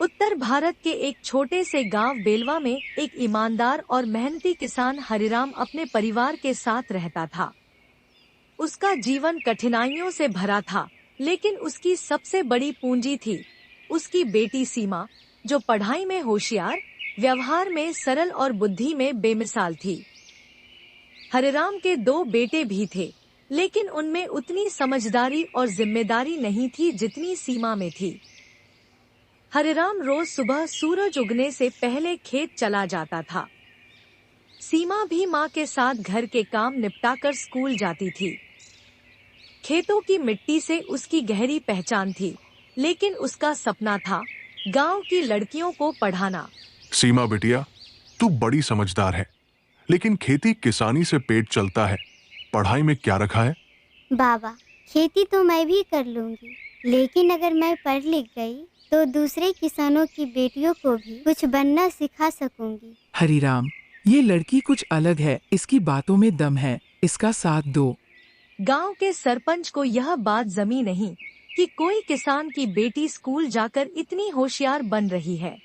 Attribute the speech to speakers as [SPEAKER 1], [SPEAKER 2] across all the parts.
[SPEAKER 1] उत्तर भारत के एक छोटे से गांव बेलवा में एक ईमानदार और मेहनती किसान हरिराम अपने परिवार के साथ रहता था। उसका जीवन कठिनाइयों से भरा था, लेकिन उसकी सबसे बड़ी पूंजी थी उसकी बेटी सीमा, जो पढ़ाई में होशियार, व्यवहार में सरल और बुद्धि में बेमिसाल थी। हरिराम के 2 बेटे भी थे, लेकिन उनमें उतनी समझदारी और जिम्मेदारी नहीं थी जितनी सीमा में थी। हरिराम रोज सुबह सूरज उगने से पहले खेत चला जाता था। सीमा भी माँ के साथ घर के काम निपटाकर स्कूल जाती थी। खेतों की मिट्टी से उसकी गहरी पहचान थी, लेकिन उसका सपना था गांव की लड़कियों को पढ़ाना।
[SPEAKER 2] सीमा बिटिया, तू बड़ी समझदार है, लेकिन खेती किसानी से पेट चलता है, पढ़ाई में क्या रखा है?
[SPEAKER 3] बाबा, खेती तो मैं भी कर लूंगी, लेकिन अगर मैं पढ़ लिख गई तो दूसरे किसानों की बेटियों को भी कुछ बनना सिखा सकूंगी।
[SPEAKER 4] हरिराम, ये लड़की कुछ अलग है, इसकी बातों में दम है, इसका साथ दो।
[SPEAKER 1] गांव के सरपंच को यह बात जमी नहीं कि कोई किसान की बेटी स्कूल जाकर इतनी होशियार बन रही है।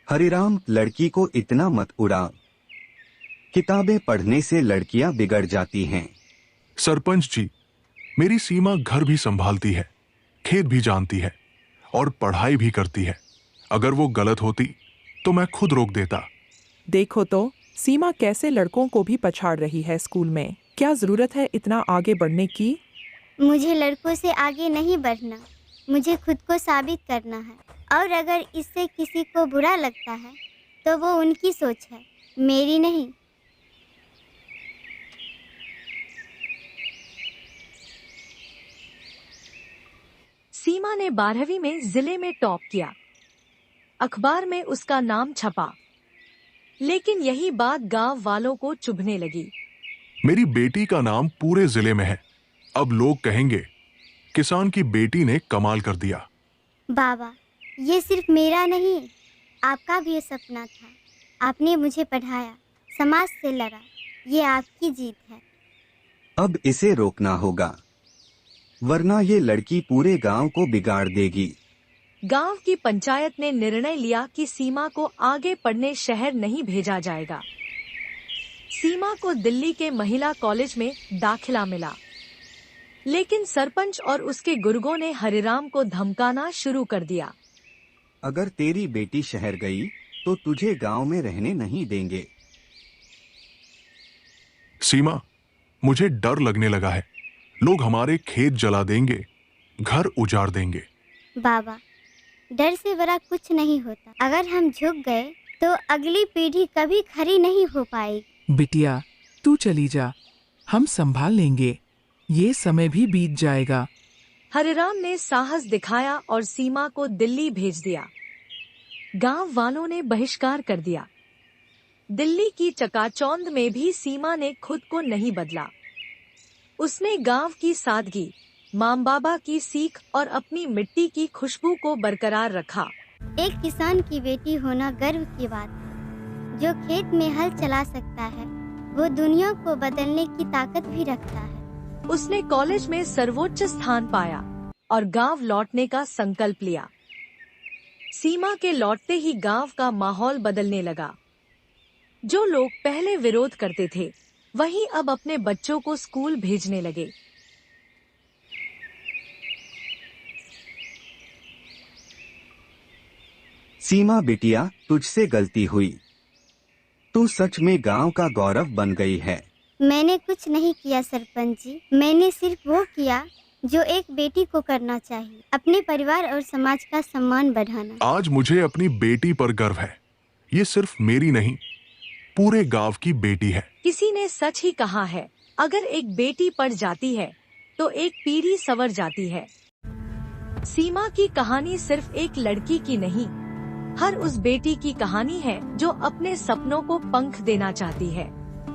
[SPEAKER 5] हरिराम, लड़की को इतना मत उड़ा। किताबें पढ़ने से लड़कियां बिगड़ जाती हैं।
[SPEAKER 2] सरपंच जी, मेरी सीमा घर भी संभालती है, खेत भी जानती है और पढ़ाई भी करती है। अगर वो गलत होती तो मैं खुद रोक देता।
[SPEAKER 6] देखो तो सीमा कैसे लड़कों को भी पछाड़ रही है स्कूल में। क्या जरूरत है इतना आगे बढ़ने की?
[SPEAKER 3] मुझे लड़कों से आगे नहीं बढ़ना, मुझे खुद को साबित करना है। और अगर इससे किसी को बुरा लगता है तो वो उनकी सोच है, मेरी नहीं।
[SPEAKER 1] सीमा ने 12वीं में जिले में टॉप किया। अखबार में उसका नाम छपा, लेकिन यही बात गांव वालों को चुभने लगी।
[SPEAKER 2] मेरी बेटी का नाम पूरे जिले में है, अब लोग कहेंगे किसान की बेटी ने कमाल कर दिया।
[SPEAKER 3] बाबा, ये सिर्फ मेरा नहीं, आपका भी ये सपना था। आपने मुझे पढ़ाया, समाज से लड़ा, ये आपकी जीत है।
[SPEAKER 5] अब इसे रोकना होगा, वरना ये लड़की पूरे गांव को बिगाड़ देगी।
[SPEAKER 1] गांव की पंचायत ने निर्णय लिया कि सीमा को आगे पढ़ने शहर नहीं भेजा जाएगा। सीमा को दिल्ली के महिला कॉलेज में दाखिला मिला, लेकिन सरपंच और उसके गुर्गों ने हरिराम को धमकाना शुरू कर दिया।
[SPEAKER 5] अगर तेरी बेटी शहर गई तो तुझे गांव में रहने नहीं देंगे।
[SPEAKER 2] सीमा, मुझे डर लगने लगा है, लोग हमारे खेत जला देंगे, घर उजाड़ देंगे।
[SPEAKER 3] बाबा, डर से बड़ा कुछ नहीं होता। अगर हम झुक गए तो अगली पीढ़ी कभी खड़ी नहीं हो पाएगी।
[SPEAKER 4] बिटिया, तू चली जा, हम संभाल लेंगे, ये समय भी बीत जाएगा।
[SPEAKER 1] हरिराम ने साहस दिखाया और सीमा को दिल्ली भेज दिया। गांव वालों ने बहिष्कार कर दिया। दिल्ली की चकाचौंध में भी सीमा ने खुद को नहीं बदला। उसने गांव की सादगी, माँ बाबा की सीख और अपनी मिट्टी की खुशबू को बरकरार रखा।
[SPEAKER 3] एक किसान की बेटी होना गर्व की बात है। जो खेत में हल चला सकता है, वो दुनिया को बदलने की ताकत भी रखता है।
[SPEAKER 1] उसने कॉलेज में सर्वोच्च स्थान पाया और गांव लौटने का संकल्प लिया। सीमा के लौटते ही गांव का माहौल बदलने लगा। जो लोग पहले विरोध करते थे, वहीं अब अपने बच्चों को स्कूल भेजने लगे।
[SPEAKER 5] सीमा बिटिया, तुझसे गलती हुई। तू सच में गांव का गौरव बन गई है।
[SPEAKER 3] मैंने कुछ नहीं किया सरपंच जी, मैंने सिर्फ वो किया जो एक बेटी को करना चाहिए, अपने परिवार और समाज का सम्मान बढ़ाना।
[SPEAKER 2] आज मुझे अपनी बेटी पर गर्व है। ये सिर्फ मेरी नहीं, पूरे गांव की बेटी है।
[SPEAKER 1] किसी ने सच ही कहा है, अगर एक बेटी पढ़ जाती है तो एक पीढ़ी संवर जाती है। सीमा की कहानी सिर्फ एक लड़की की नहीं, हर उस बेटी की कहानी है जो अपने सपनों को पंख देना चाहती है।